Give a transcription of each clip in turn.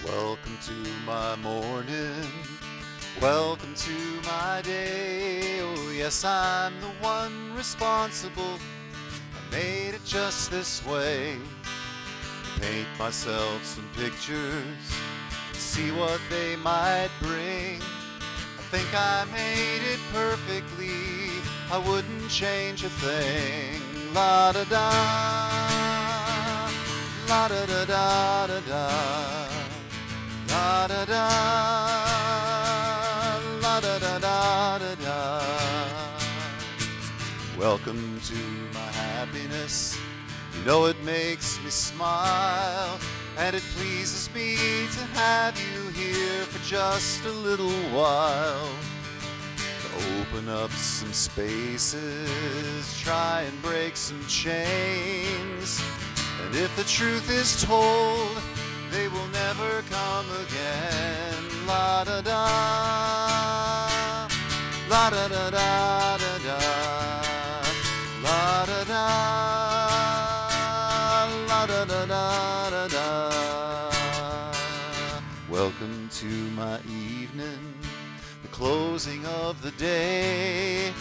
Welcome to my morning, welcome to my day. Oh yes, I'm the one responsible. I made it just this way. Paint myself some pictures, see what they might bring. I think I made it perfectly, I wouldn't change a thing. La da da, la da da da da da, la da da, la da da da da da. Welcome to my happiness. You know it makes me smile, and it pleases me to have you here for just a little while. To open up some spaces, try and break some chains. And if the truth is told, they will never come again. La da da, la da da da da da, la da da, la da da da da da. Welcome to my evening, the closing of the day.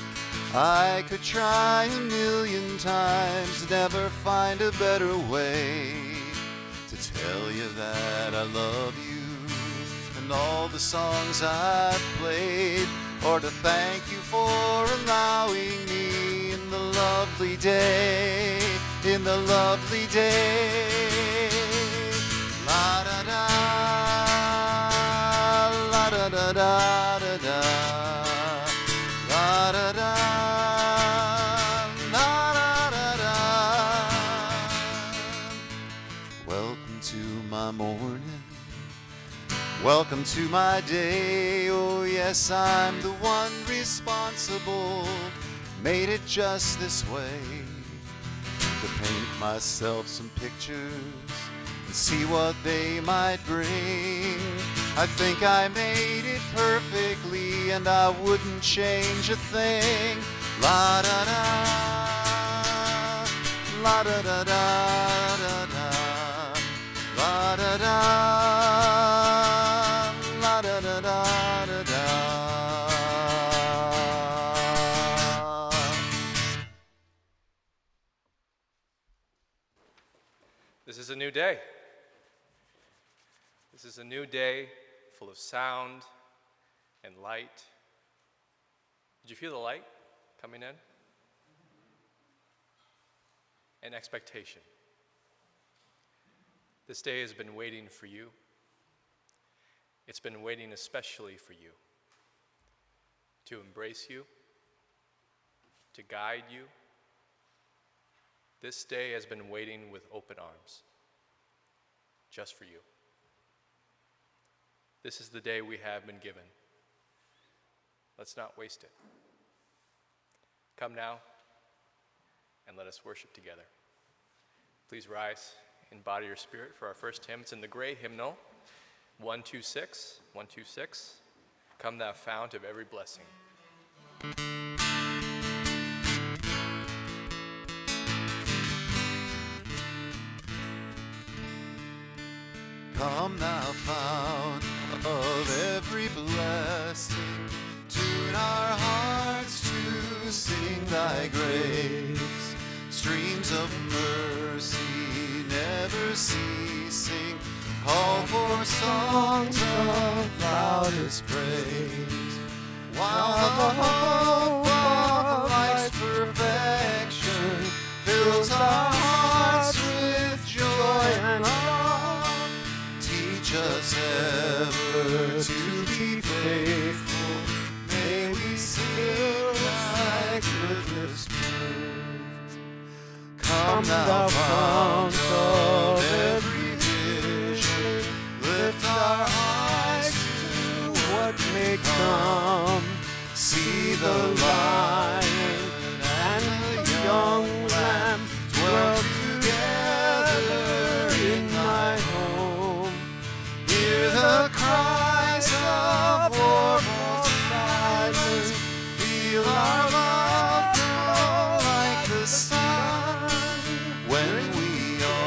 I could try a million times, never find a better way to tell you that I love you and all the songs I've played, or to thank you for allowing me in the lovely day, in the lovely day. La da da, la da da da da da, la da da. Welcome to my morning, welcome to my day. Oh yes, I'm the one responsible, made it just this way. To paint myself some pictures and see what they might bring. I think I made it perfectly, and I wouldn't change a thing. La da da, la da da da da da, la da da, la da da da da da. This is a new day. This is a new day full of sound and light. Did you feel the light coming in? And expectation. This day has been waiting for you. It's been waiting especially for you, to embrace you, to guide you. This day has been waiting with open arms, just for you. This is the day we have been given. Let's not waste it. Come now, and let us worship together. Please rise in body or spirit for our first hymn. It's in the gray hymnal, 126, 126. Come thou fount of every blessing. Come thou fount of every blessing, tune our hearts to sing thy grace. Streams of mercy never ceasing, call for songs of loudest praise. While the hope of life's perfection fills our hearts with joy and love, teach us ever to be faithful. May we sing thy goodness prove. Come thou fount of every vision, lift our eyes to what may come. See the lion and the young lamb dwell together in thy home. Hear the cries of mournful silence, feel our love grow like the sun when we all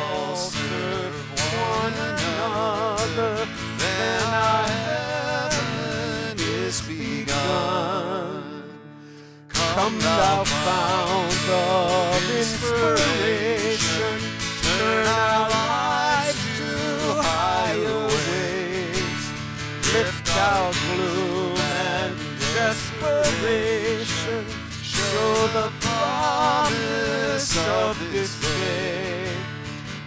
Come thou fount of inspiration, turn our lives to higher ways. Lift out gloom and desperation, show the promise of this day.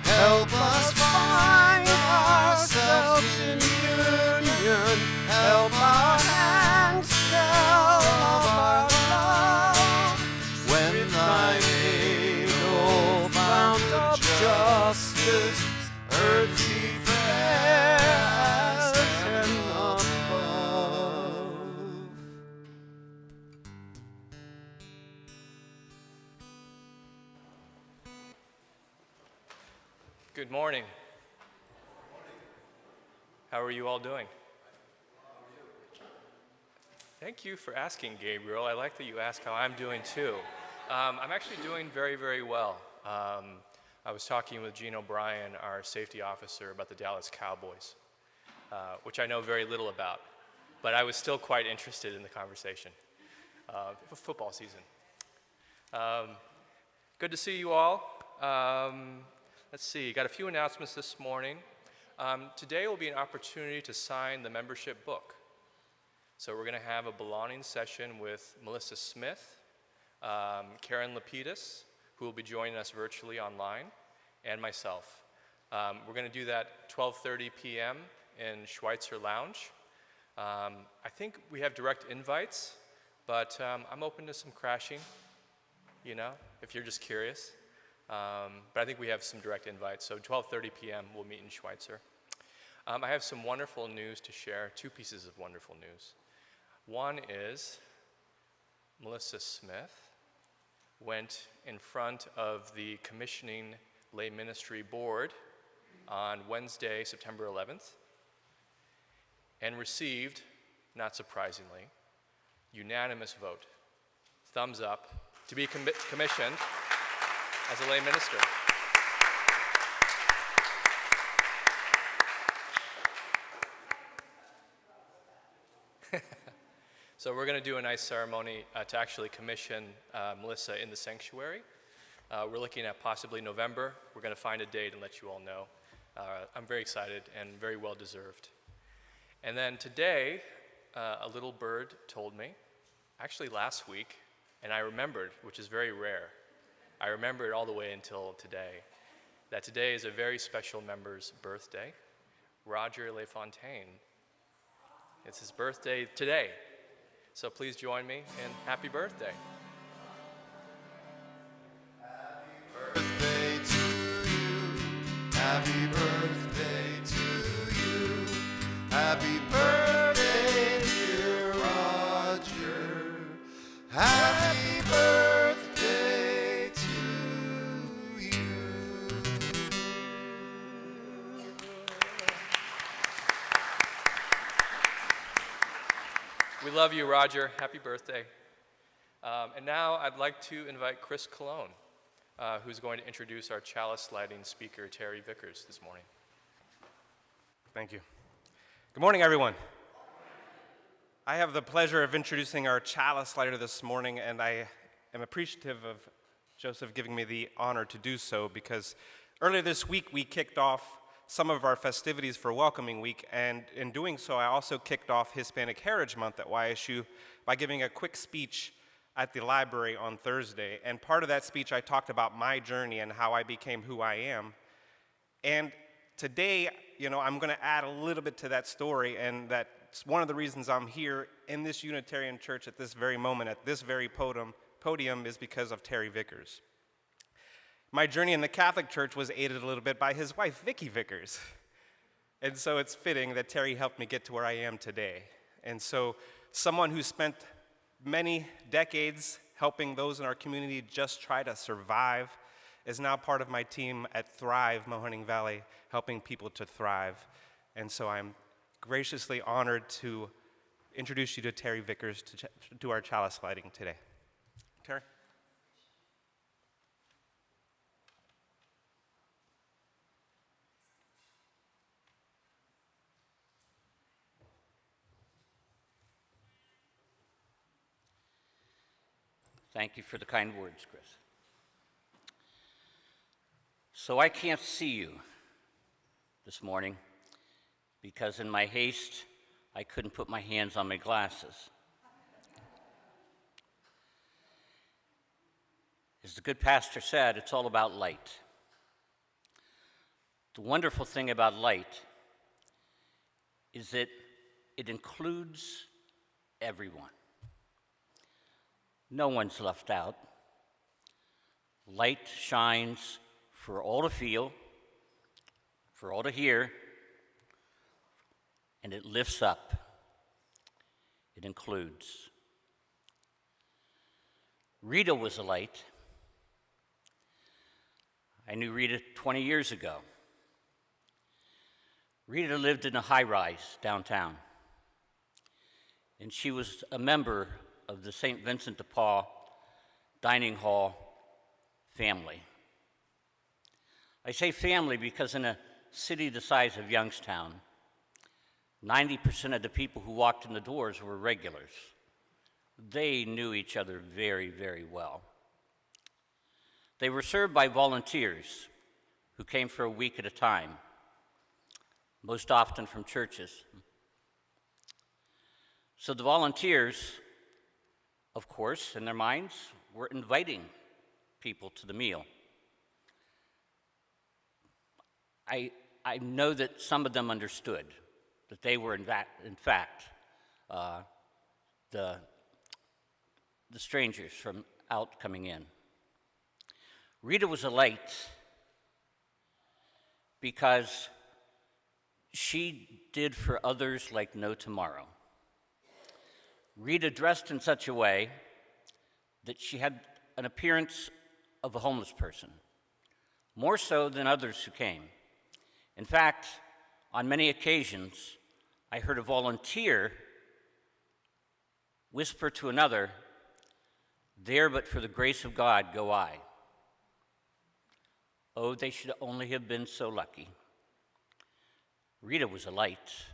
Help us find ourselves in union, help our hands tell of our love. When thy aid, O fount of justice, earthly fair as heaven above. Good morning. How are you all doing? Thank you for asking, Gabriel. I like that you ask how I'm doing too. I'm actually doing very, very well. I was talking with Gene O'Brien, our safety officer, about the Dallas Cowboys, which I know very little about, but I was still quite interested in the conversation. Football season. Good to see you all. Let's see, got a few announcements this morning. Today will be an opportunity to sign the membership book. So we're going to have a belonging session with Melissa Smith, Karen Lapidus, who will be joining us virtually online, and myself. We're going to do that 12:30 p.m. in Schweitzer Lounge. I think we have direct invites, but I'm open to some crashing, you know, if you're just curious. But I think we have some direct invites, so 12:30 p.m. we'll meet in Schweitzer. I have some wonderful news to share, two pieces of wonderful news. One is Melissa Smith went in front of the Commissioning Lay Ministry Board on Wednesday, September 11th, and received, not surprisingly, unanimous vote, thumbs up, to be commissioned as a lay minister. So we're going to do a nice ceremony to actually commission Melissa in the sanctuary. We're looking at possibly November. We're going to find a date and let you all know. I'm very excited and very well deserved. And then today, a little bird told me, actually last week, and I remembered, which is very rare. I remembered all the way until today, that today is a very special member's birthday, Roger LaFontaine. It's his birthday today. So please join me in happy birthday. Happy birthday to you. Happy birthday to you. Happy birthday, dear Roger. Happy birthday to you. We love you, Roger. Happy birthday. And now I'd like to invite Chris Colon, who's going to introduce our chalice lighting speaker, Terry Vickers, this morning. Thank you. Good morning, everyone. I have the pleasure of introducing our chalice lighter this morning, and I am appreciative of Joseph giving me the honor to do so, because earlier this week we kicked off some of our festivities for Welcoming Week, and in doing so I also kicked off Hispanic Heritage Month at YSU by giving a quick speech at the library on Thursday. And part of that speech I talked about my journey and how I became who I am. And today, I'm going to add a little bit to that story, and that's one of the reasons I'm here in this Unitarian church at this very moment, at this very podium is because of Terry Vickers. My journey in the Catholic Church was aided a little bit by his wife, Vicki Vickers. And so it's fitting that Terry helped me get to where I am today. And so someone who spent many decades helping those in our community just try to survive is now part of my team at Thrive, Mahoning Valley, helping people to thrive. And so I'm graciously honored to introduce you to Terry Vickers to do our chalice lighting today. Terry? Thank you for the kind words, Chris. So I can't see you this morning because in my haste, I couldn't put my hands on my glasses. As the good pastor said, it's all about light. The wonderful thing about light is that it includes everyone. No one's left out. Light shines for all to feel, for all to hear, and it lifts up. It includes. Rita was a light. I knew Rita 20 years ago. Rita lived in a high-rise downtown, and she was a member of the St. Vincent de Paul dining hall family. I say family because in a city the size of Youngstown, 90% of the people who walked in the doors were regulars. They knew each other very, very well. They were served by volunteers who came for a week at a time, most often from churches. So the volunteers, of course, in their minds, were inviting people to the meal. I know that some of them understood that they were in fact the strangers from out coming in. Rita was a light because she did for others like no tomorrow. Rita dressed in such a way that she had an appearance of a homeless person, more so than others who came. In fact, on many occasions, I heard a volunteer whisper to another, "There but for the grace of God go I." Oh, they should only have been so lucky. Rita was a light.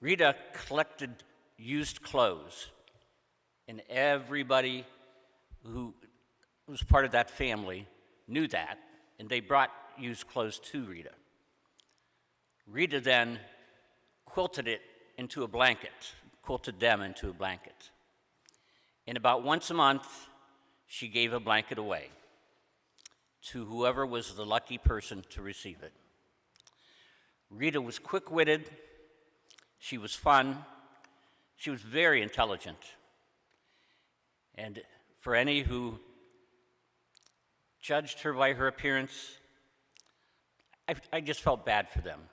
Rita collected used clothes, and everybody who was part of that family knew that, and they brought used clothes to Rita. Rita then quilted it into a blanket, quilted them into a blanket. And about once a month, she gave a blanket away to whoever was the lucky person to receive it. Rita was quick-witted, she was fun, she was very intelligent. And for any who judged her by her appearance, I just felt bad for them.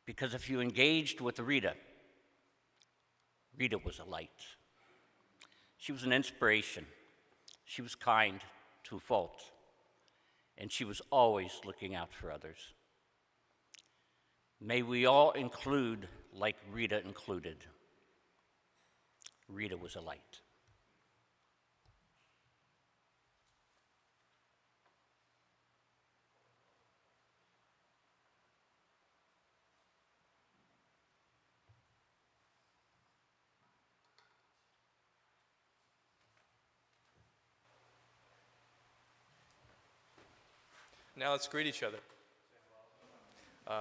Because if you engaged with Rita, Rita was a light. She was an inspiration. She was kind to a fault. And she was always looking out for others. May we all include like Rita included. Rita was a light. Now let's greet each other.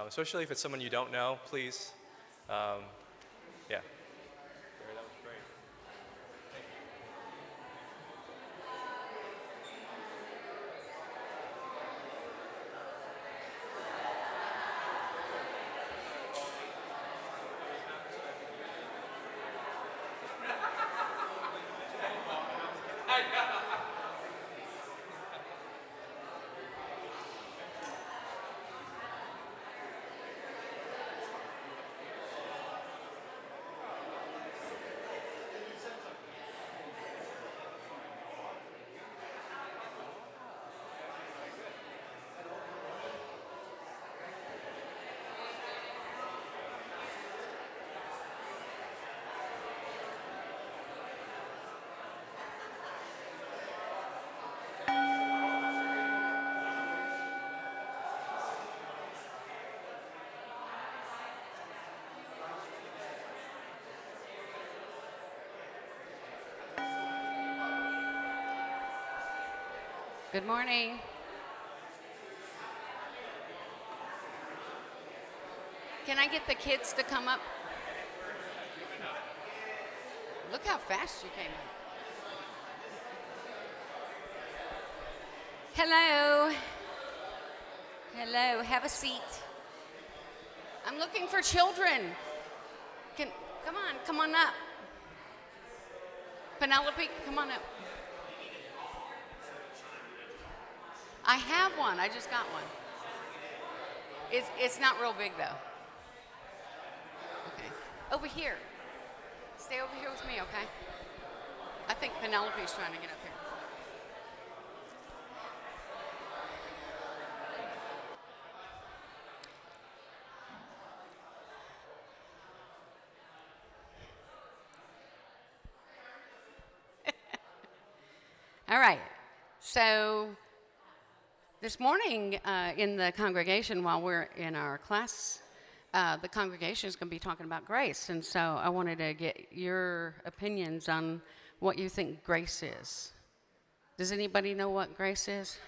Especially if it's someone you don't know, please. Yeah. That was great. Good morning. Can I get the kids to come up? Look how fast you came up. Hello. Hello, have a seat. I'm looking for children. Come on up. Penelope, come on up. I have one, I just got one. It's not real big though. Okay, over here. Stay over here with me, okay? I think Penelope's trying to get up here. All right, so this morning in the congregation, while we're in our class, the congregation is going to be talking about grace. And so I wanted to get your opinions on what you think grace is. Does anybody know what grace is?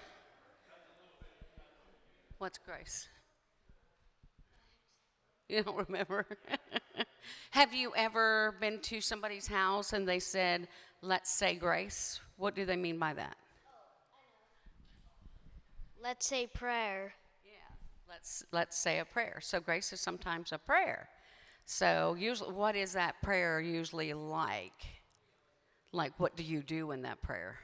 What's grace? You don't remember? Have you ever been to somebody's house and they said, let's say grace? What do they mean by that? Let's say prayer. Yeah, let's say a prayer. So grace is sometimes a prayer. So usually, what is that prayer usually like? Like, what do you do in that prayer?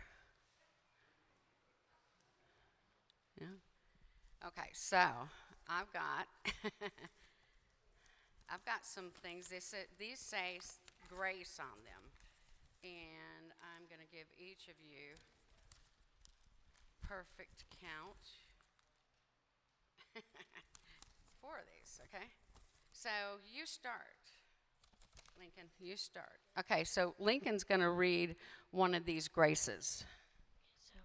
Yeah. Okay, so I've got I've got some things. These say grace on them, and I'm going to give each of you perfect count. 4 of these, okay? So you start. Lincoln, you start. Okay, so Lincoln's going to read one of these graces. So,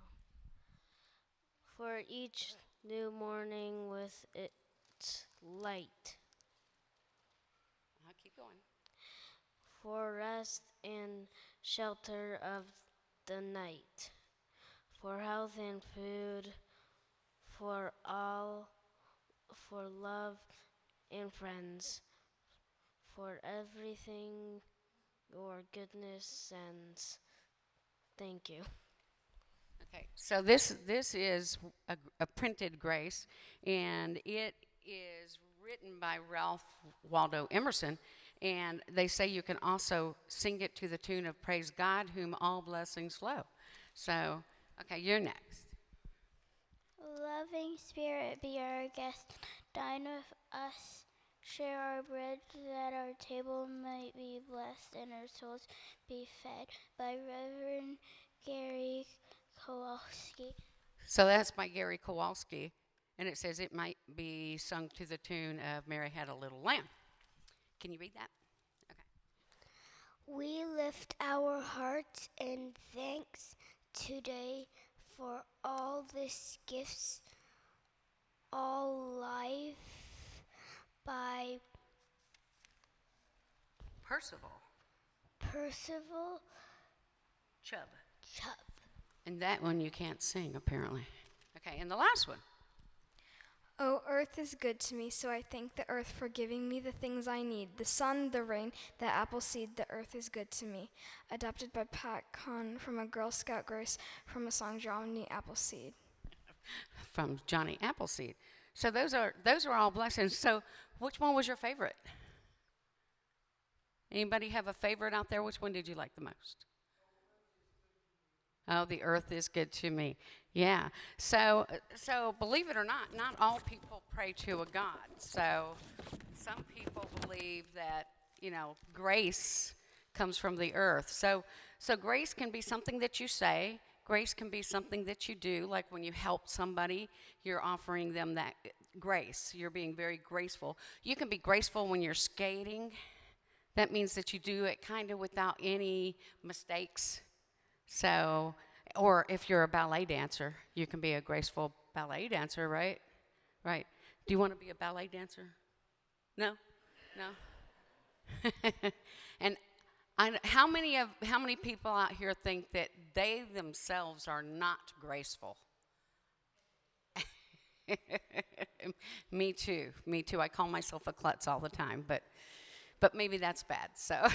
for each new morning with its light, Keep going. for rest and shelter of the night, for health and food, for all, for love and friends, for everything your goodness sends. Thank you. Okay, so this is a printed grace, and it is written by Ralph Waldo Emerson, and they say you can also sing it to the tune of Praise God, whom all blessings flow. So, okay, you're next. Loving Spirit, be our guest. Dine with us, share our bread, that our table might be blessed and our souls be fed. By Reverend Gary Kowalski. So that's by Gary Kowalski, and it says it might be sung to the tune of Mary Had a Little Lamb. Can you read that? Okay. We lift our hearts in thanks today for all these gifts, all life by Percival Chubb. Chubb. And that one you can't sing, apparently. Okay, and the last one. Oh, earth is good to me, so I thank the earth for giving me the things I need. The sun, the rain, the apple seed, the earth is good to me. Adapted by Pat Kahn from a Girl Scout Grace from a song Johnny Appleseed. From Johnny Appleseed. So those are all blessings. So which one was your favorite? Anybody have a favorite out there? Which one did you like the most? Oh, the earth is good to me. Yeah. So believe it or not all people pray to a God. So some people believe that, grace comes from the earth. So grace can be something that you say. Grace can be something that you do. Like when you help somebody, you're offering them that grace. You're being very graceful. You can be graceful when you're skating. That means that you do it kind of without any mistakes. So, or if you're a ballet dancer, you can be a graceful ballet dancer, right? Right. Do you want to be a ballet dancer? No? No? And how many people out here think that they themselves are not graceful? Me too. Me too. I call myself a klutz all the time, but maybe that's bad. So,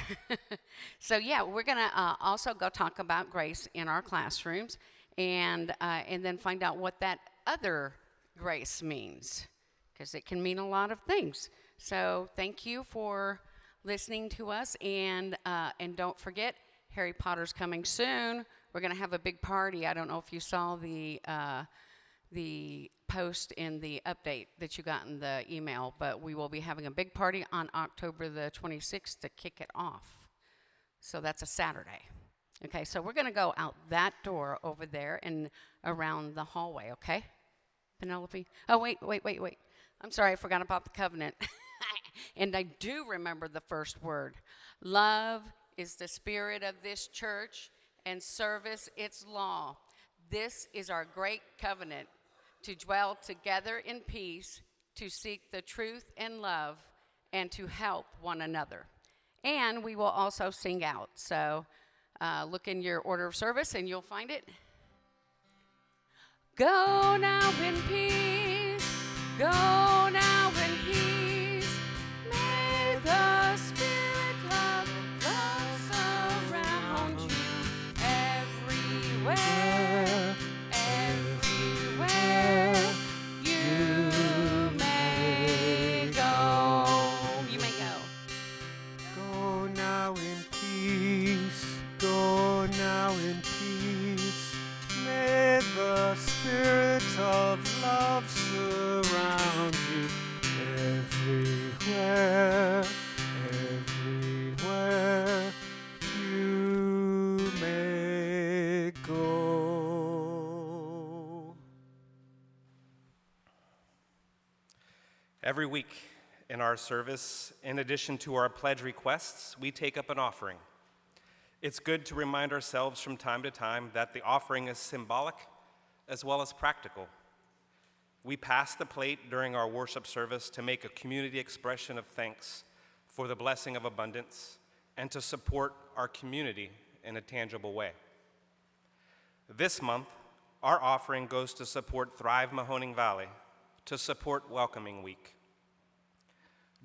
so yeah, we're gonna also go talk about grace in our classrooms, and then find out what that other grace means, because it can mean a lot of things. So, thank you for listening to us, and don't forget, Harry Potter's coming soon. We're gonna have a big party. I don't know if you saw the post in the update that you got in the email, but we will be having a big party on October the 26th to kick it off. So that's a Saturday. Okay, so we're going to go out that door over there and around the hallway, okay? Penelope? Oh, wait. I'm sorry, I forgot about the covenant. And I do remember the first word. Love is the spirit of this church, and service its law. This is our great covenant, to dwell together in peace, to seek the truth and love, and to help one another. And we will also sing out. So look in your order of service and you'll find it. Go now in peace, go now in peace. May the spirit of love surround you everywhere. Everywhere you may go. You may go. Go now in peace, go now in peace. May the spirit of love surround you everywhere, everywhere you may go. Every week in our service, in addition to our pledge requests, we take up an offering. It's good to remind ourselves from time to time that the offering is symbolic as well as practical. We pass the plate during our worship service to make a community expression of thanks for the blessing of abundance and to support our community in a tangible way. This month, our offering goes to support Thrive Mahoning Valley, to support Welcoming Week.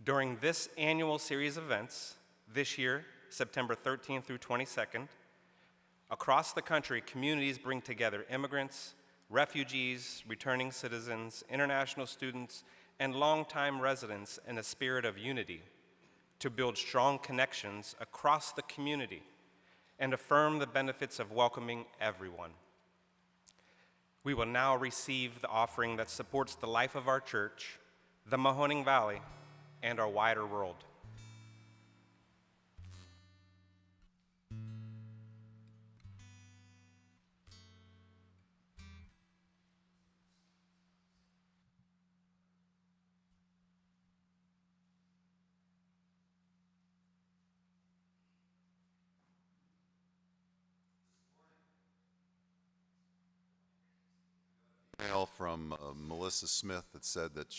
During this annual series of events, this year, September 13th through 22nd, across the country, communities bring together immigrants, refugees, returning citizens, international students, and longtime residents in a spirit of unity to build strong connections across the community and affirm the benefits of welcoming everyone. We will now receive the offering that supports the life of our church, the Mahoning Valley, and our wider world. Email from Melissa Smith that said that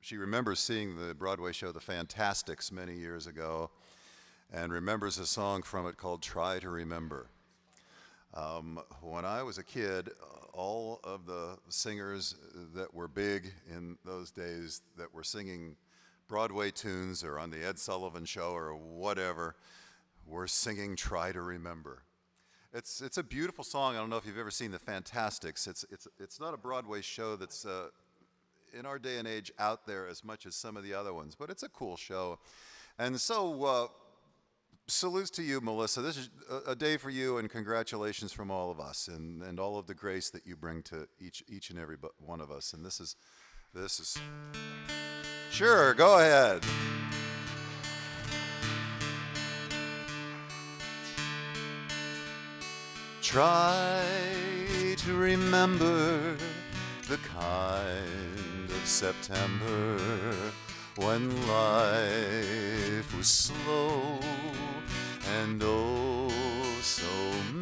she remembers seeing the Broadway show The Fantastics many years ago and remembers a song from it called Try to Remember. When I was a kid, all of the singers that were big in those days that were singing Broadway tunes or on the Ed Sullivan Show or whatever were singing Try to Remember. It's a beautiful song. I don't know if you've ever seen The Fantastics. It's not a Broadway show that's in our day and age out there as much as some of the other ones, but it's a cool show. And so salutes to you, Melissa. This is a day for you, and congratulations from all of us and all of the grace that you bring to each and every one of us. And this is sure, go ahead. Try to remember the kind of September when life was slow and oh so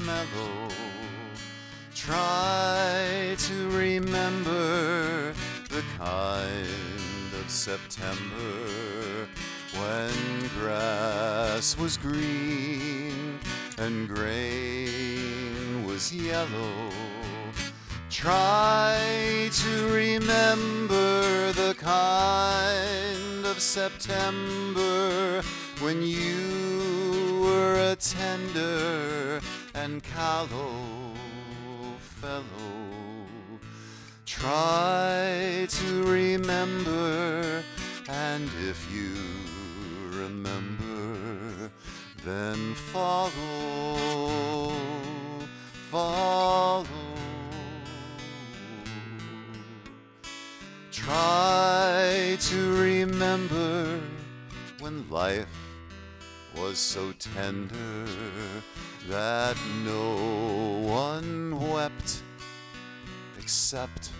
mellow. Try to remember the kind of September when grass was green and grain was yellow. Try to remember the kind of September when you were a tender and callow fellow. Try to remember, and if you remember, then follow, follow. Try to remember when life was so tender that no one wept except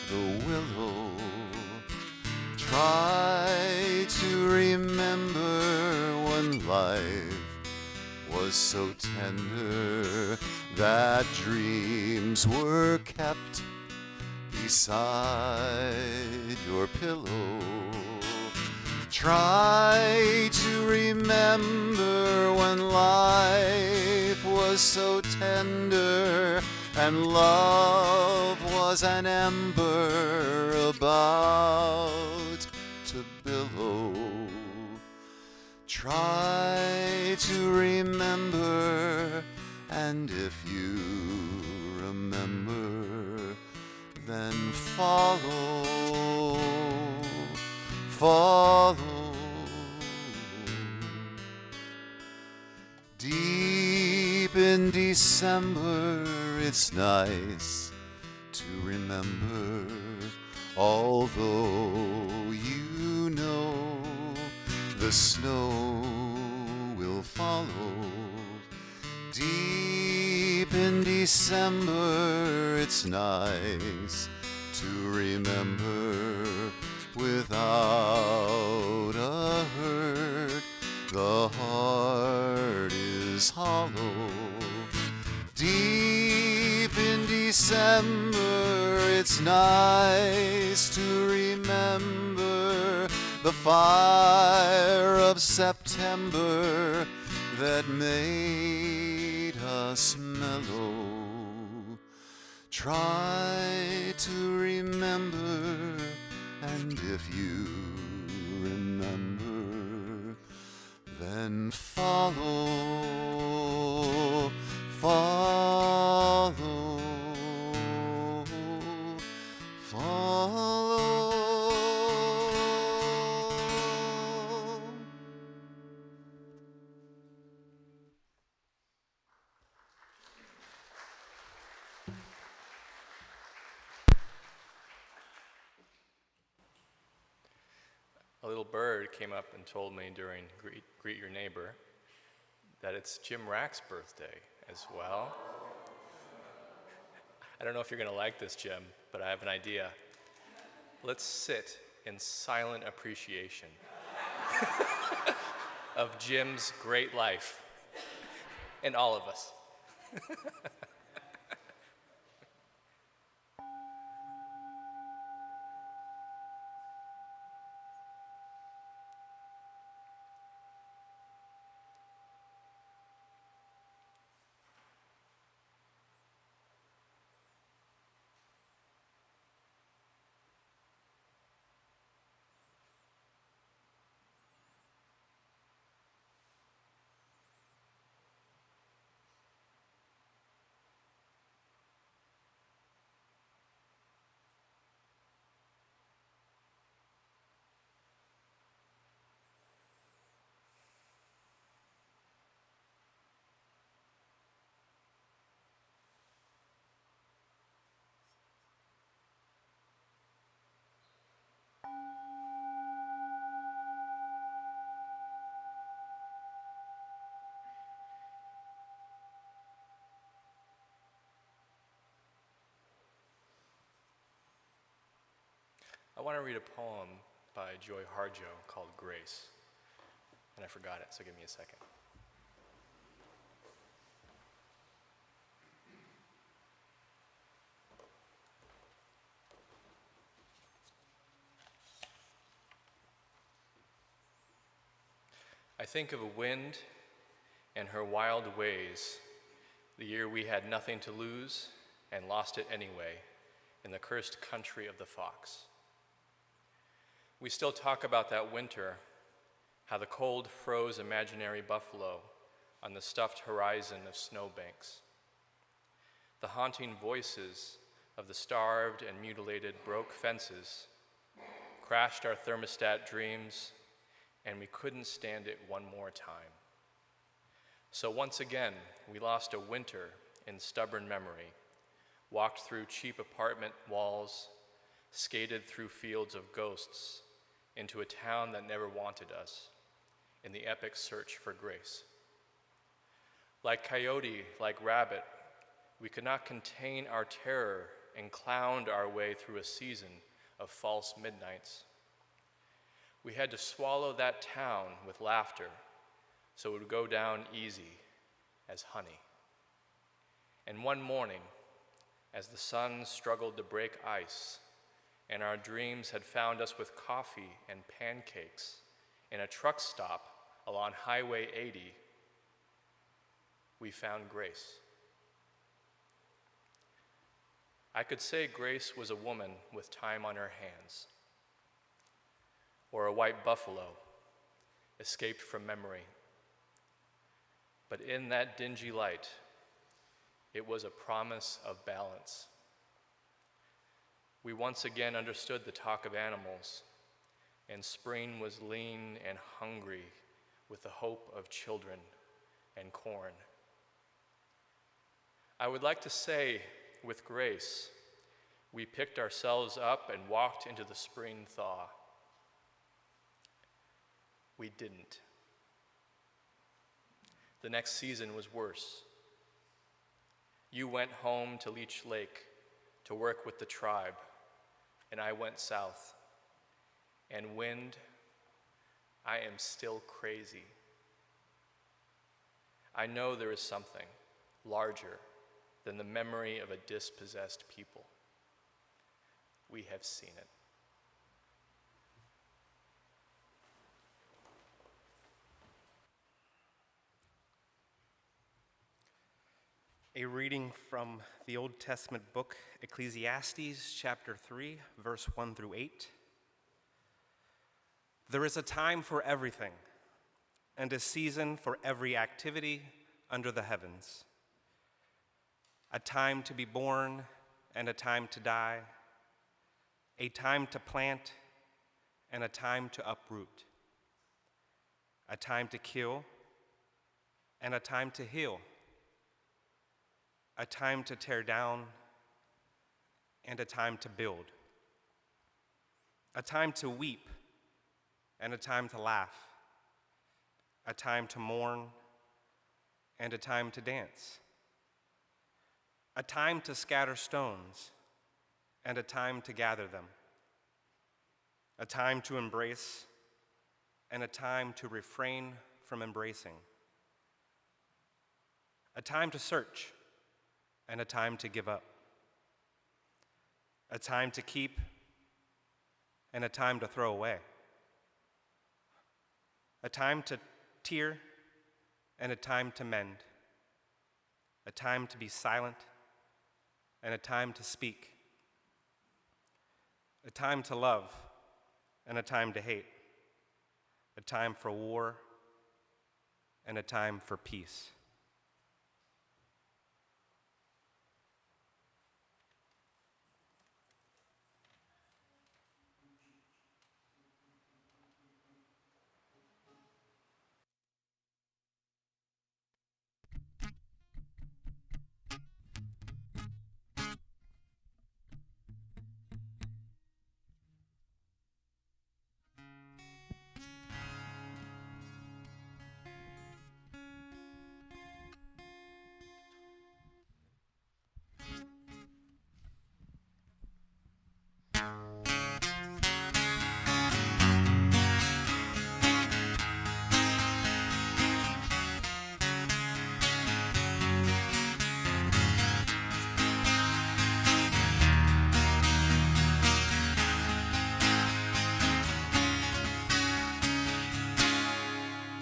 the willow. Try to remember when life was so tender that dreams were kept beside your pillow. Try to remember when life was so tender and love was an ember about to billow. Try to remember, and if you remember, then follow, follow. Deep in December, it's nice to remember, although you know the snow will follow. Deep in December, it's nice to remember without a hurt. The heart is hollow. Deep in December, it's nice to remember the fire of September that made us mellow. Try to remember, and if you remember, then follow, follow, follow. A little bird came up and told me during Greet Your Neighbor that it's Jim Rack's birthday as well. I don't know if you're going to like this, Jim, but I have an idea. Let's sit in silent appreciation of Jim's great life and all of us. I want to read a poem by Joy Harjo called Grace. And I forgot it, so give me a second. I think of a wind and her wild ways, the year we had nothing to lose and lost it anyway in the cursed country of the fox. We still talk about that winter, how the cold froze imaginary buffalo on the stuffed horizon of snowbanks. The haunting voices of the starved and mutilated broke fences, crashed our thermostat dreams, and we couldn't stand it one more time. So once again, we lost a winter in stubborn memory, walked through cheap apartment walls, skated through fields of ghosts, into a town that never wanted us, in the epic search for grace. Like coyote, like rabbit, we could not contain our terror and clowned our way through a season of false midnights. We had to swallow that town with laughter so it would go down easy as honey. And one morning, as the sun struggled to break ice, and our dreams had found us with coffee and pancakes in a truck stop along Highway 80, we found grace. I could say Grace was a woman with time on her hands, or a white buffalo escaped from memory. But in that dingy light, it was a promise of balance. We once again understood the talk of animals, and spring was lean and hungry with the hope of children and corn. I would like to say, with grace, we picked ourselves up and walked into the spring thaw. We didn't. The next season was worse. You went home to Leech Lake to work with the tribe, and I went south. And wind, I am still crazy. I know there is something larger than the memory of a dispossessed people. We have seen it. A reading from the Old Testament book, Ecclesiastes, chapter 3, verse 1 through 8. There is a time for everything, and a season for every activity under the heavens. A time to be born and a time to die, a time to plant and a time to uproot, a time to kill and a time to heal, a time to tear down and a time to build, a time to weep and a time to laugh, a time to mourn and a time to dance, a time to scatter stones and a time to gather them, a time to embrace and a time to refrain from embracing, a time to search and a time to give up, a time to keep and a time to throw away, a time to tear and a time to mend, a time to be silent and a time to speak, a time to love and a time to hate, a time for war and a time for peace.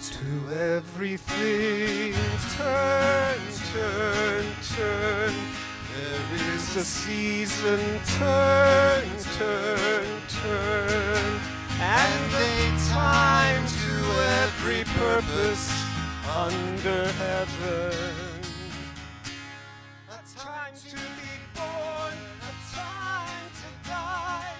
To everything turn, turn, turn. There is a season, turn, turn, turn, and a time to every purpose under heaven. A time to be born, a time to die,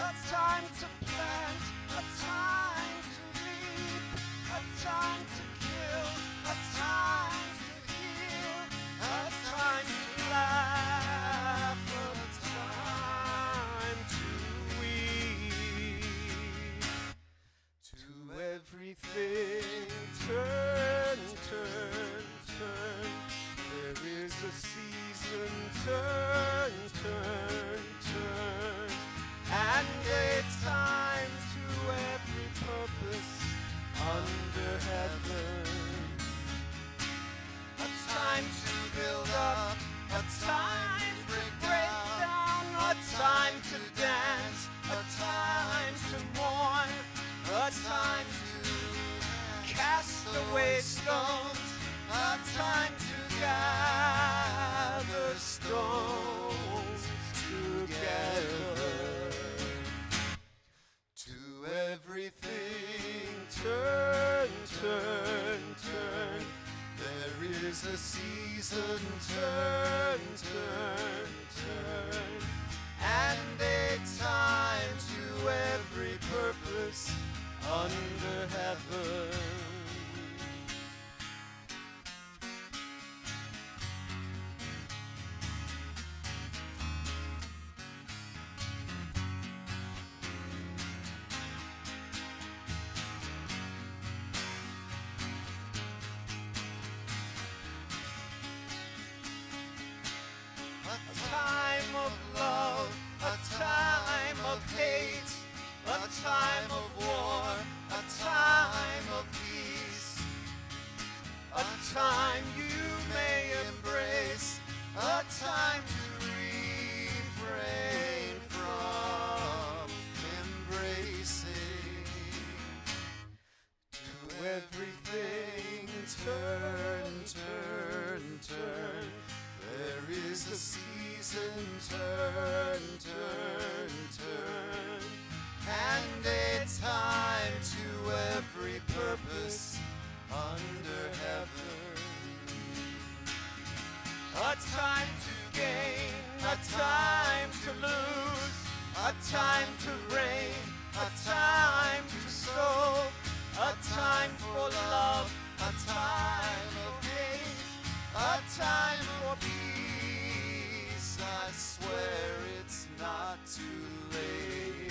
a time to plant, a time to reap, a time to kill, a time to heal, a time to laugh, a time to weep. To everything turn, turn, turn. There is a season, turn, turn, turn, and a time to every purpose under heaven. A time to build up, a time to break down, a time to dance, a time to mourn, a time to cast away stones, a time to gather stones together. To everything turn, turn, turn. There is a season, turn, turn, turn, and a time to every purpose under heaven. A time of love, a time of hate, a time of war, a time of peace, a time you may embrace, a time to refrain from embracing. To everything turn, turn, turn. There is a season, turn, turn, turn, and a time to every purpose under heaven. A time to gain, a time to lose, a time to reign, a time to sow, a time for love, a time of hate, a time for peace. I swear it's not too late.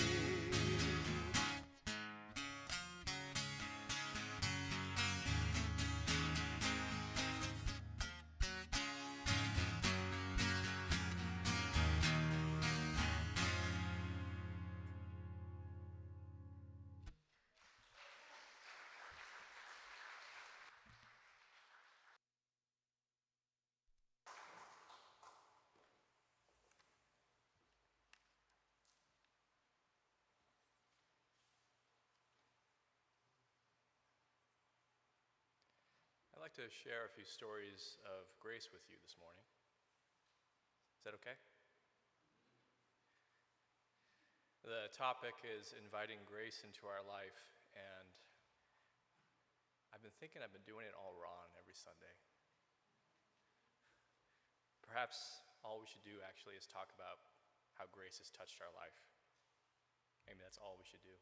I'd like to share a few stories of grace with you this morning. Is that okay? The topic is inviting grace into our life, and I've been thinking I've been doing it all wrong every Sunday. Perhaps all we should do actually is talk about how grace has touched our life. Maybe that's all we should do.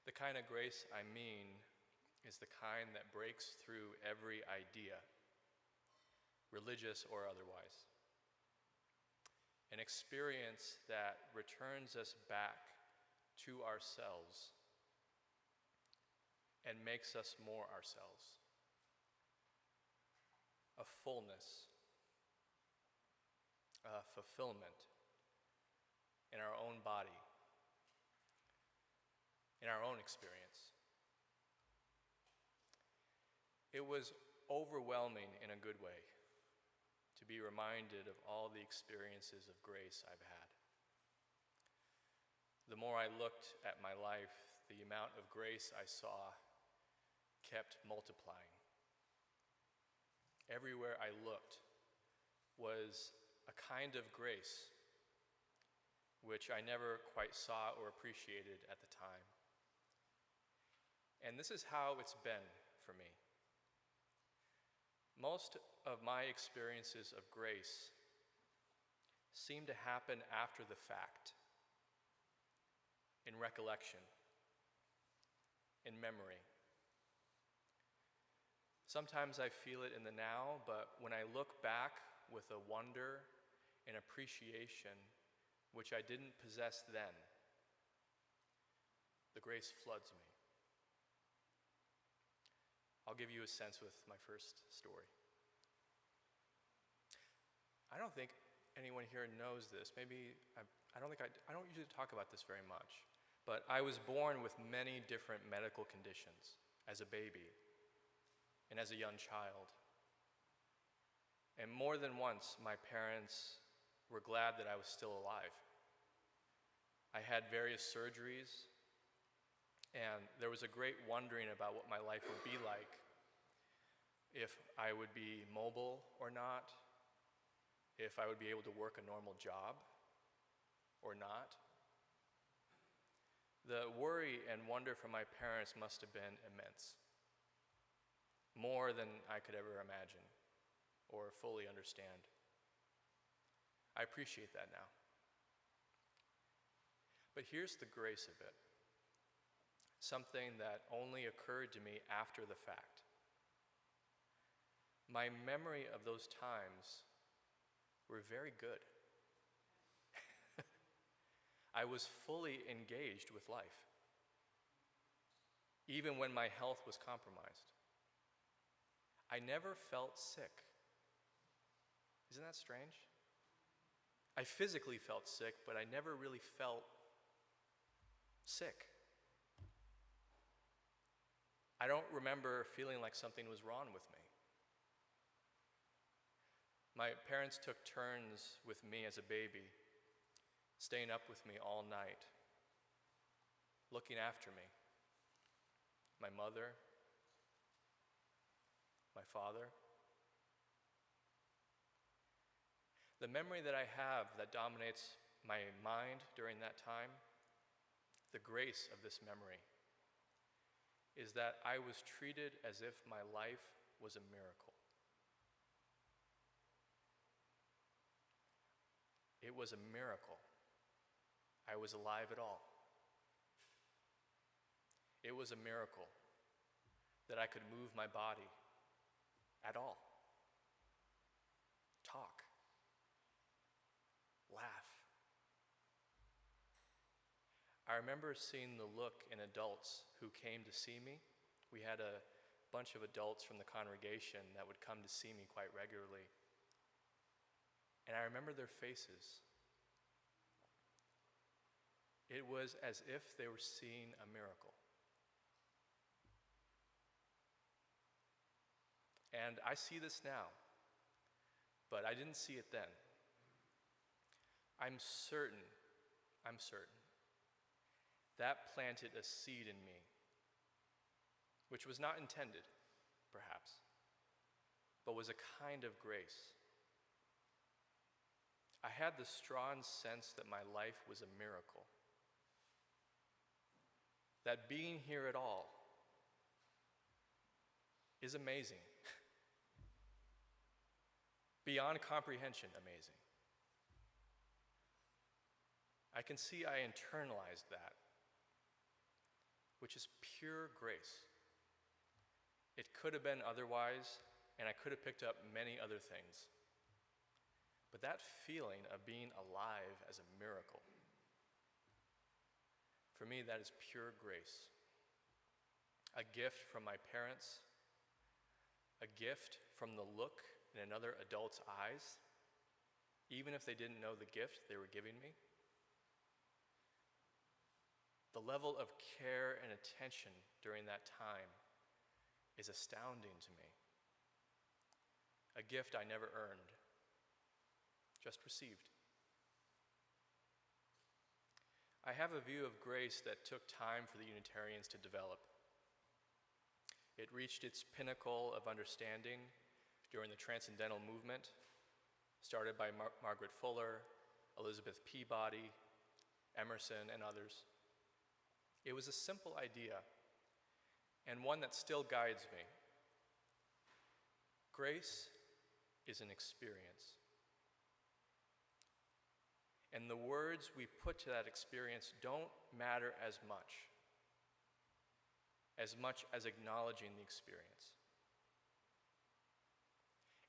The kind of grace I mean is the kind that breaks through every idea, religious or otherwise. An experience that returns us back to ourselves and makes us more ourselves. A fullness, a fulfillment in our own body, in our own experience. It was overwhelming in a good way to be reminded of all the experiences of grace I've had. The more I looked at my life, the amount of grace I saw kept multiplying. Everywhere I looked was a kind of grace which I never quite saw or appreciated at the time. And this is how it's been for me. Most of my experiences of grace seem to happen after the fact, in recollection, in memory. Sometimes I feel it in the now, but when I look back with a wonder and appreciation which I didn't possess then, the grace floods me. I'll give you a sense with my first story. I don't think anyone here knows this. Maybe, I don't usually talk about this very much, but I was born with many different medical conditions as a baby and as a young child. And more than once, my parents were glad that I was still alive. I had various surgeries, and there was a great wondering about what my life would be like, if I would be mobile or not, if I would be able to work a normal job or not. The worry and wonder from my parents must have been immense, more than I could ever imagine or fully understand. I appreciate that now. But here's the grace of it, something that only occurred to me after the fact. My memory of those times were very good. I was fully engaged with life, even when my health was compromised. I never felt sick. Isn't that strange? I physically felt sick, but I never really felt sick. I don't remember feeling like something was wrong with me. My parents took turns with me as a baby, staying up with me all night, looking after me. My mother, my father. The memory that I have that dominates my mind during that time, the grace of this memory, is that I was treated as if my life was a miracle. It was a miracle I was alive at all. It was a miracle that I could move my body at all, talk, laugh. I remember seeing the look in adults who came to see me. We had a bunch of adults from the congregation that would come to see me quite regularly. And I remember their faces. It was as if they were seeing a miracle. And I see this now, but I didn't see it then. I'm certain that planted a seed in me, which was not intended, perhaps, but was a kind of grace. I had the strong sense that my life was a miracle, that being here at all is amazing, beyond comprehension amazing. I can see I internalized that, which is pure grace. It could have been otherwise, and I could have picked up many other things. But that feeling of being alive as a miracle, for me, that is pure grace. A gift from my parents, a gift from the look in another adult's eyes, even if they didn't know the gift they were giving me. The level of care and attention during that time is astounding to me. A gift I never earned, just received. I have a view of grace that took time for the Unitarians to develop. It reached its pinnacle of understanding during the Transcendental Movement, started by Margaret Fuller, Elizabeth Peabody, Emerson, and others. It was a simple idea, and one that still guides me. Grace is an experience. And the words we put to that experience don't matter as much as acknowledging the experience.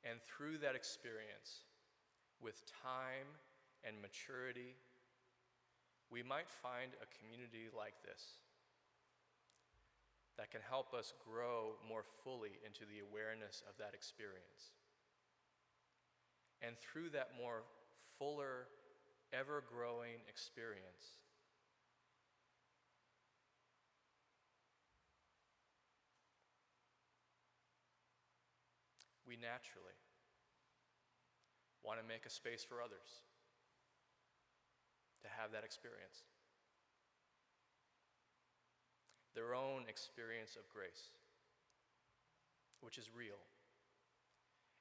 And through that experience, with time and maturity, we might find a community like this that can help us grow more fully into the awareness of that experience. And through that more fuller, ever-growing experience, we naturally want to make a space for others to have that experience. Their own experience of grace, which is real.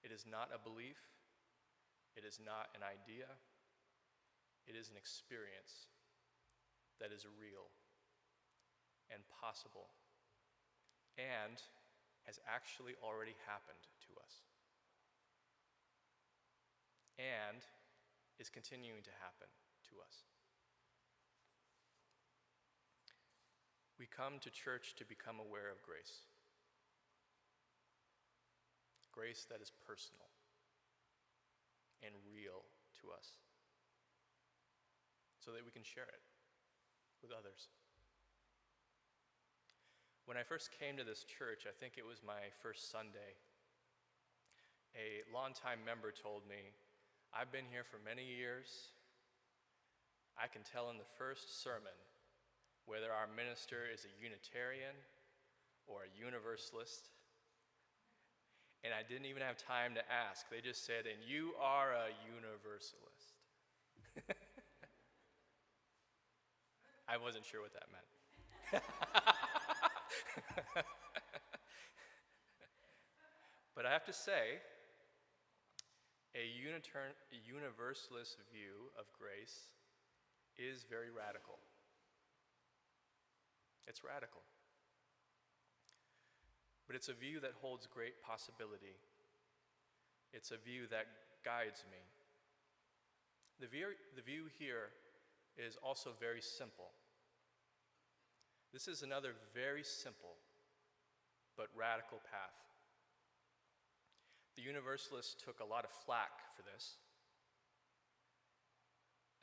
It is not a belief. It is not an idea. It is an experience that is real and possible and has actually already happened to us and is continuing to happen to us. We come to church to become aware of grace. Grace that is personal and real to us, so that we can share it with others. When I first came to this church, I think it was my first Sunday, a longtime member told me, "I've been here for many years. I can tell in the first sermon whether our minister is a Unitarian or a Universalist." And I didn't even have time to ask. They just said, "And you are a Universalist." I wasn't sure what that meant. But I have to say, a Universalist view of grace is very radical. It's radical. But it's a view that holds great possibility. It's a view that guides me. The view here is also very simple. This is another very simple but radical path. The Universalists took a lot of flack for this,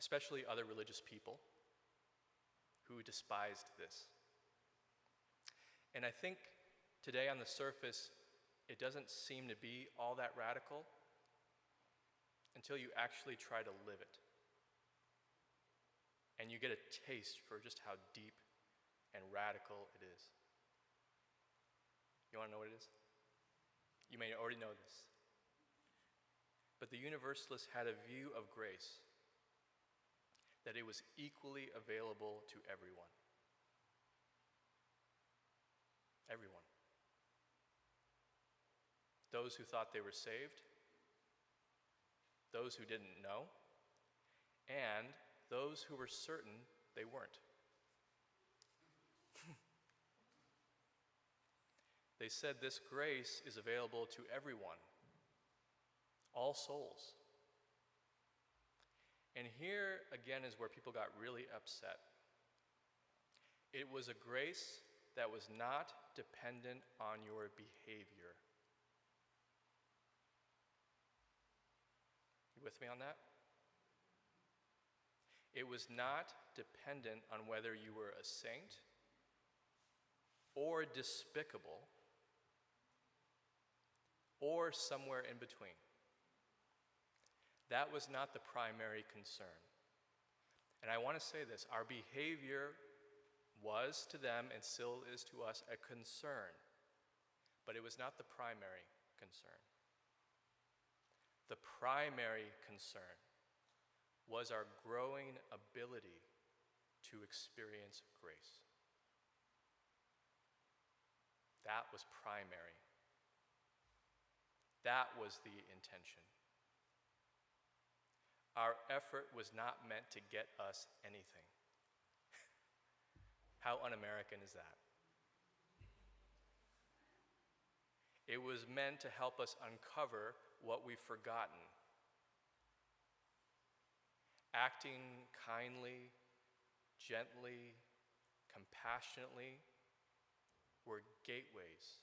especially other religious people who despised this. And I think today on the surface, it doesn't seem to be all that radical until you actually try to live it. And you get a taste for just how deep and radical it is. You want to know what it is? You may already know this. But the Universalists had a view of grace that it was equally available to everyone. Everyone. Those who thought they were saved, those who didn't know, and those who were certain they weren't. They said this grace is available to everyone, all souls. And here again is where people got really upset. It was a grace that was not dependent on your behavior. You with me on that? It was not dependent on whether you were a saint or despicable or somewhere in between. That was not the primary concern. And I want to say this, our behavior was to them and still is to us a concern, but it was not the primary concern. The primary concern was our growing ability to experience grace. That was primary. That was the intention. our effort was not meant to get us anything. How un-American is that? It was meant to help us uncover what we've forgotten. Acting kindly, gently, compassionately were gateways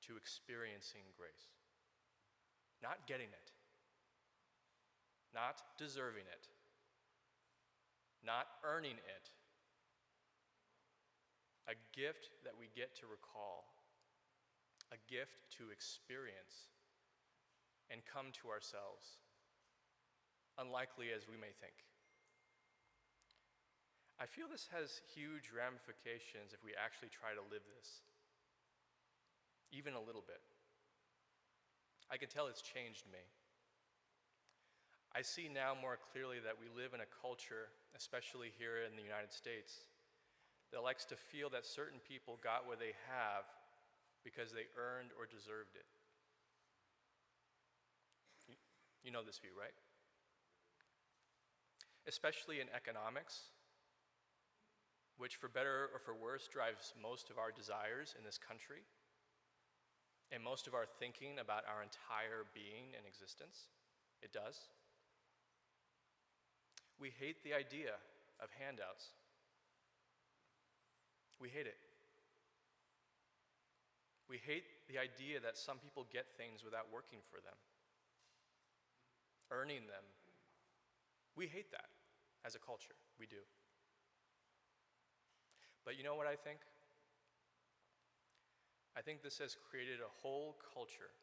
to experiencing grace. Not getting it, not deserving it, not earning it. A gift that we get to recall, a gift to experience and come to ourselves, unlikely as we may think. I feel this has huge ramifications if we actually try to live this, even a little bit. I can tell it's changed me. I see now more clearly that we live in a culture, especially here in the United States, that likes to feel that certain people got what they have because they earned or deserved it. You know this view, right? Especially in economics, which for better or for worse drives most of our desires in this country and most of our thinking about our entire being and existence. It does. We hate the idea of handouts. We hate it. We hate the idea that some people get things without working for them, earning them. We hate that as a culture. We do. But you know what I think? I think this has created a whole culture,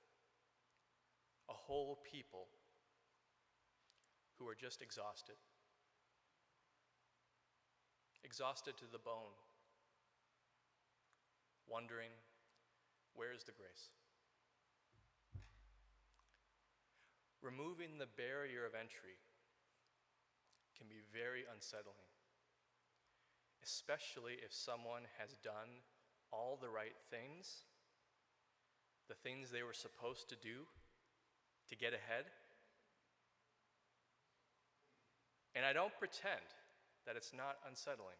a whole people who are just exhausted. Exhausted to the bone. Wondering, where's the grace? Removing the barrier of entry can be very unsettling, especially if someone has done all the right things, the things they were supposed to do to get ahead. And I don't pretend that it's not unsettling.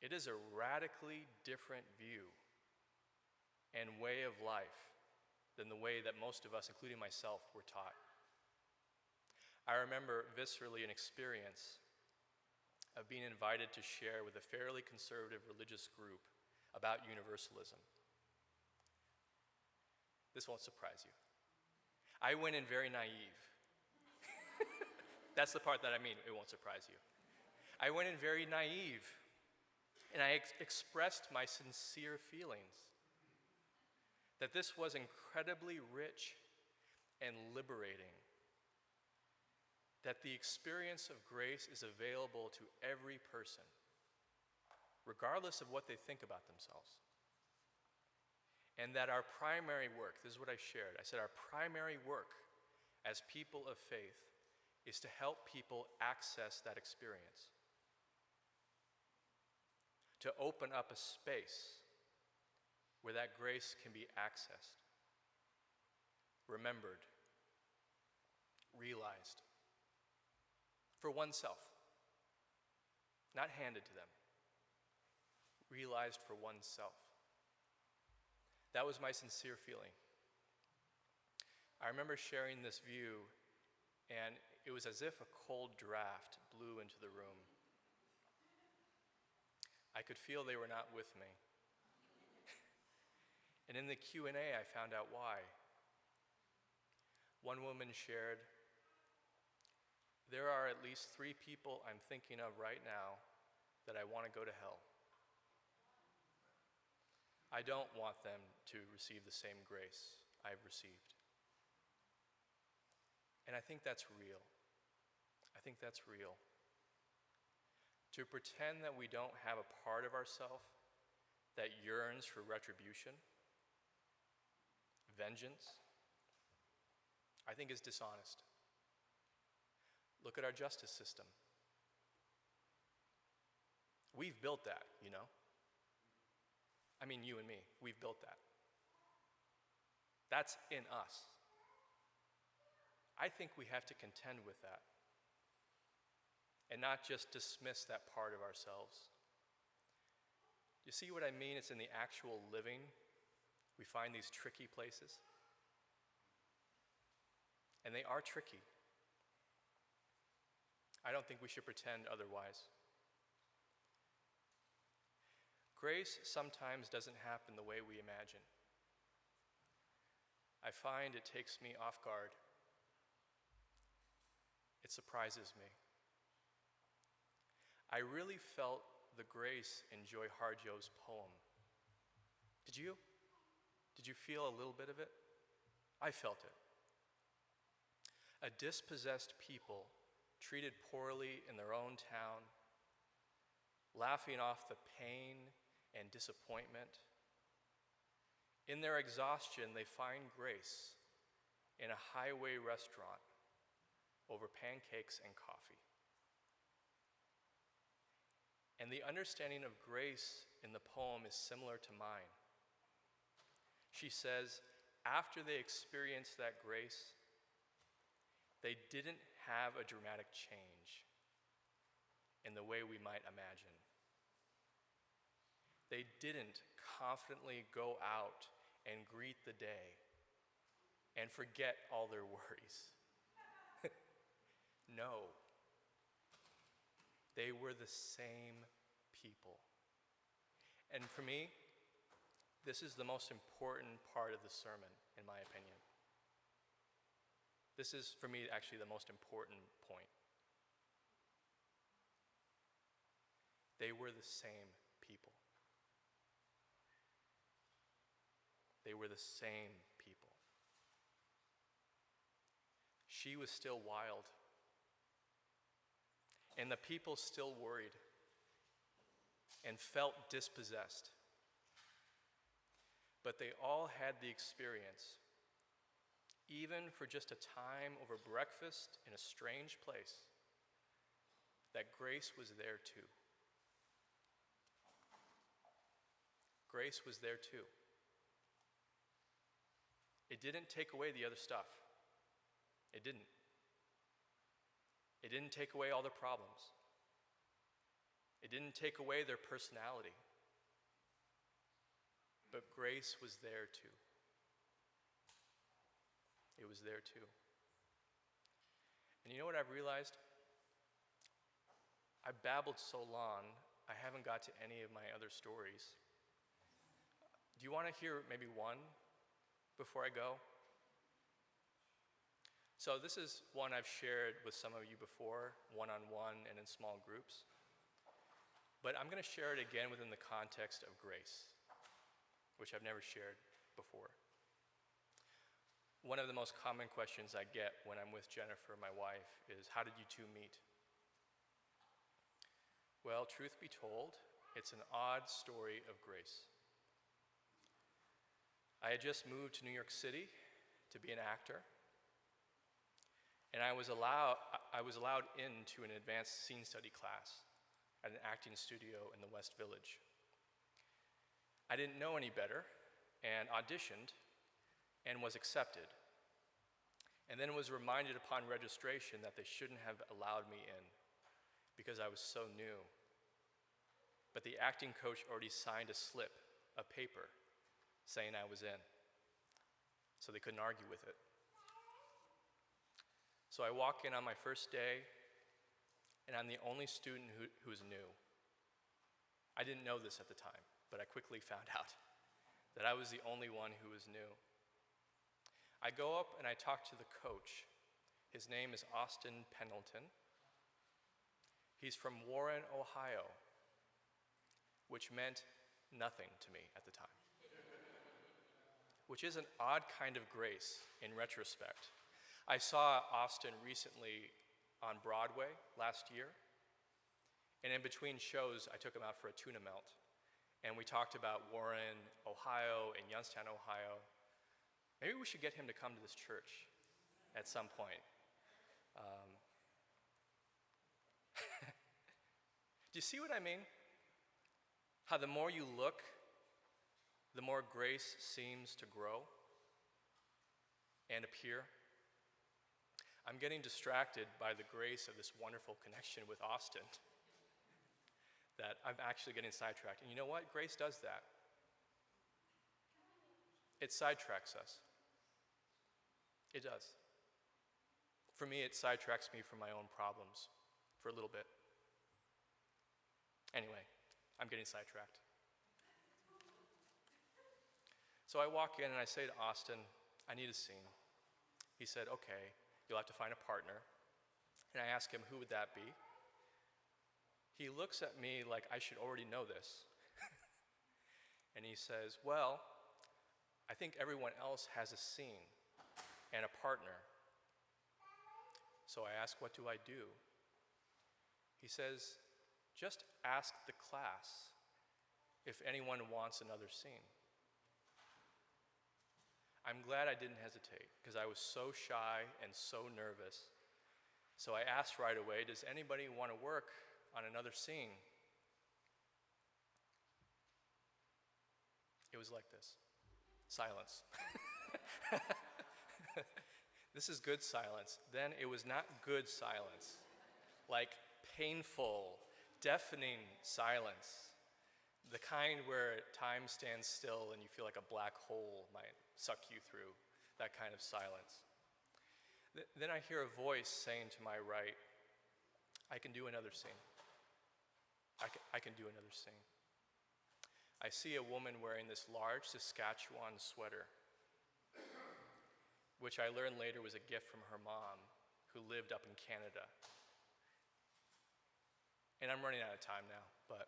It is a radically different view and way of life than the way that most of us, including myself, were taught. I remember viscerally an experience of being invited to share with a fairly conservative religious group about universalism. This won't surprise you. I went in very naive. That's the part that I mean, it won't surprise you. I went in very naive, and I expressed my sincere feelings that this was incredibly rich and liberating, that the experience of grace is available to every person, regardless of what they think about themselves. And that our primary work, this is what I shared, I said our primary work as people of faith is to help people access that experience, to open up a space where that grace can be accessed, remembered, realized for oneself, not handed to them, realized for oneself. That was my sincere feeling. I remember sharing this view, and it was as if a cold draft blew into the room. I could feel they were not with me. And in the Q&A, I found out why. One woman shared, "There are at least 3 people I'm thinking of right now that I want to go to hell. I don't want them to receive the same grace I've received." And I think that's real. I think that's real. To pretend that we don't have a part of ourselves that yearns for retribution, vengeance, I think is dishonest. Look at our justice system. We've built that, you know? I mean, you and me, we've built that. That's in us. I think we have to contend with that and not just dismiss that part of ourselves. You see what I mean? It's in the actual living we find these tricky places. And they are tricky. I don't think we should pretend otherwise. Grace sometimes doesn't happen the way we imagine. I find it takes me off guard. It surprises me. I really felt the grace in Joy Harjo's poem. Did you? Did you feel a little bit of it? I felt it. A dispossessed people treated poorly in their own town, laughing off the pain and disappointment. In their exhaustion, they find grace in a highway restaurant over pancakes and coffee. And the understanding of grace in the poem is similar to mine. She says, after they experienced that grace, they didn't have a dramatic change in the way we might imagine. They didn't confidently go out and greet the day and forget all their worries. No. They were the same people. And for me, this is the most important part of the sermon, in my opinion. This is, for me, actually the most important point. They were the same people. They were the same people. She was still wild. And the people still worried and felt dispossessed. But they all had the experience, even for just a time over breakfast in a strange place, that grace was there too. Grace was there too. It didn't take away the other stuff. It didn't. It didn't take away all their problems. It didn't take away their personality. But grace was there too. It was there too. And you know what I've realized? I babbled so long, I haven't got to any of my other stories. Do you want to hear maybe one before I go? So this is one I've shared with some of you before, one-on-one and in small groups. But I'm going to share it again within the context of grace, which I've never shared before. One of the most common questions I get when I'm with Jennifer, my wife, is, how did you two meet? Well, truth be told, it's an odd story of grace. I had just moved to New York City to be an actor, and I was allowed into an advanced scene study class at an acting studio in the West Village. I didn't know any better and auditioned and was accepted, and then was reminded upon registration that they shouldn't have allowed me in because I was so new. But the acting coach already signed a slip, a paper, saying I was in, so they couldn't argue with it. So I walk in on my first day, and I'm the only student who's new. I didn't know this at the time, but I quickly found out that I was the only one who was new. I go up and I talk to the coach. His name is Austin Pendleton. He's from Warren, Ohio, which meant nothing to me at the time, which is an odd kind of grace in retrospect. I saw Austin recently on Broadway last year, and in between shows, I took him out for a tuna melt, and we talked about Warren, Ohio, and Youngstown, Ohio. Maybe we should get him to come to this church at some point. Do you see what I mean? How the more you look, the more grace seems to grow and appear. I'm getting distracted by the grace of this wonderful connection with Austin that I'm actually getting sidetracked. And you know what? Grace does that. It sidetracks us. It does. For me, it sidetracks me from my own problems for a little bit. Anyway, I'm getting sidetracked. So I walk in and I say to Austin, I need a scene. He said, okay, you'll have to find a partner. And I ask him, who would that be? He looks at me like I should already know this. And he says, well, I think everyone else has a scene and a partner. So I ask, what do I do? He says, just ask the class if anyone wants another scene. I'm glad I didn't hesitate because I was so shy and so nervous. So I asked right away, does anybody want to work on another scene? It was like this. Silence. This is good silence. Then it was not good silence. Like painful, deafening silence. The kind where time stands still and you feel like a black hole might suck you through. That kind of silence. Then I hear a voice saying to my right, I can do another scene. I can do another scene. I see a woman wearing this large Saskatchewan sweater, which I learned later was a gift from her mom, who lived up in Canada. And I'm running out of time now, but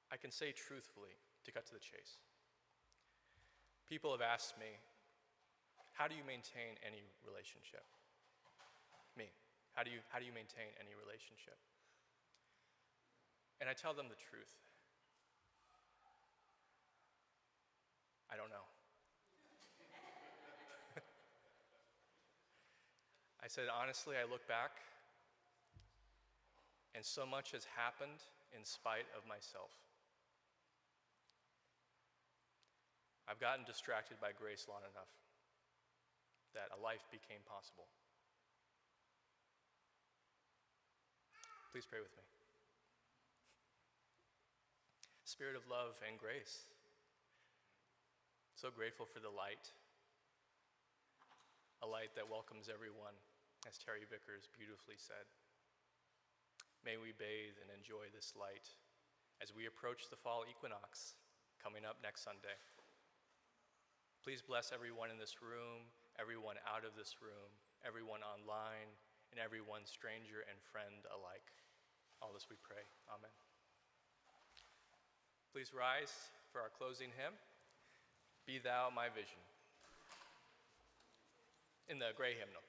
I can say truthfully, to cut to the chase. People have asked me, how do you maintain any relationship? Me, how do you maintain any relationship? And I tell them the truth. I don't know. I said, honestly, I look back, and so much has happened in spite of myself. I've gotten distracted by grace long enough that a life became possible. Please pray with me. Spirit of love and grace, so grateful for the light, a light that welcomes everyone, as Terry Vickers beautifully said. May we bathe and enjoy this light as we approach the fall equinox coming up next Sunday. Please bless everyone in this room, everyone out of this room, everyone online, and everyone stranger and friend alike. All this we pray. Amen. Please rise for our closing hymn, Be Thou My Vision, in the gray hymnal.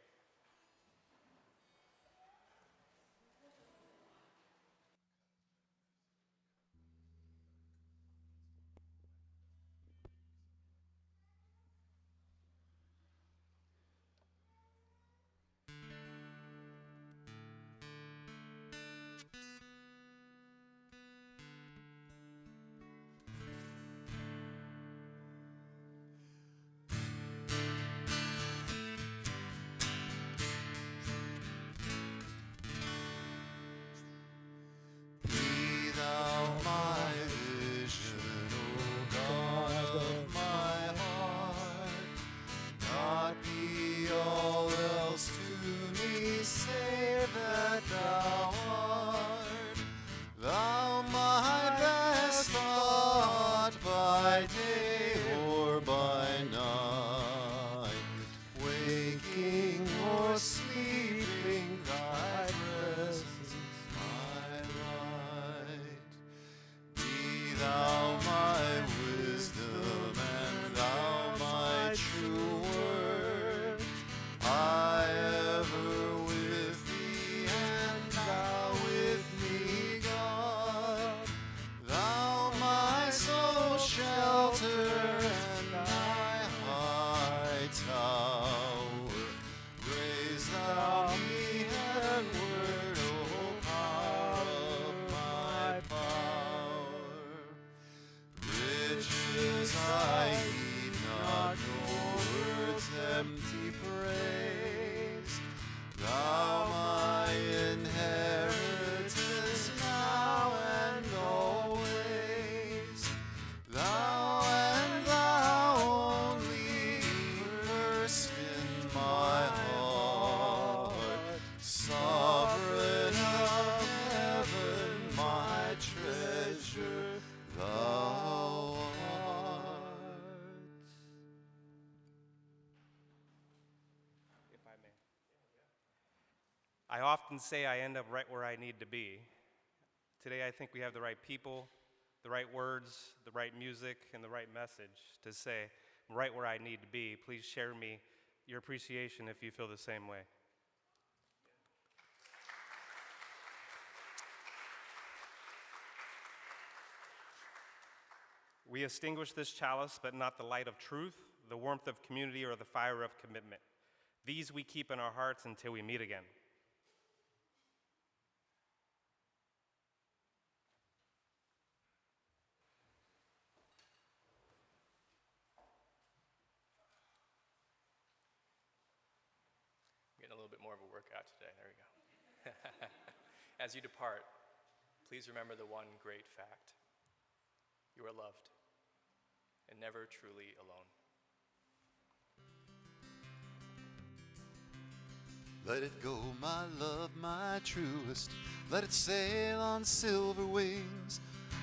Be thou my vision, O God of my heart. Not be all else to me, save that thou art. Thou my best thought by day or by night. Waking or sleeping, thy presence my light. Be thou my wisdom and thou my true word. I ever with thee and thou with me, God. Thou my soul shelter and my high tower. Raise thou me heavenward, O power of my power. Riches I heed not, nor words empty praise. treasure thou art. If I may. I often say I end up right where I need to be. Today I think we have the right people, the right words, the right music, and the right message to say I'm right where I need to be. Please share me your appreciation if you feel the same way. We extinguish this chalice, but not the light of truth, the warmth of community, or the fire of commitment. These we keep in our hearts until we meet again. Getting a little bit more of a workout today. There we go. As you depart, please remember the one great fact. You are loved and never truly alone. Let it go, my love, my truest. Let it sail on silver wings.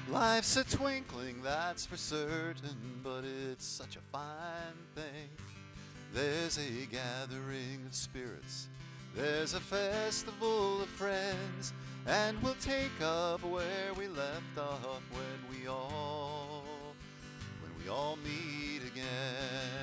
Life's a twinkling, that's for certain, but it's such a fine thing. There's a gathering of spirits, there's a festival of friends, and we'll take up where we left off when we all meet again.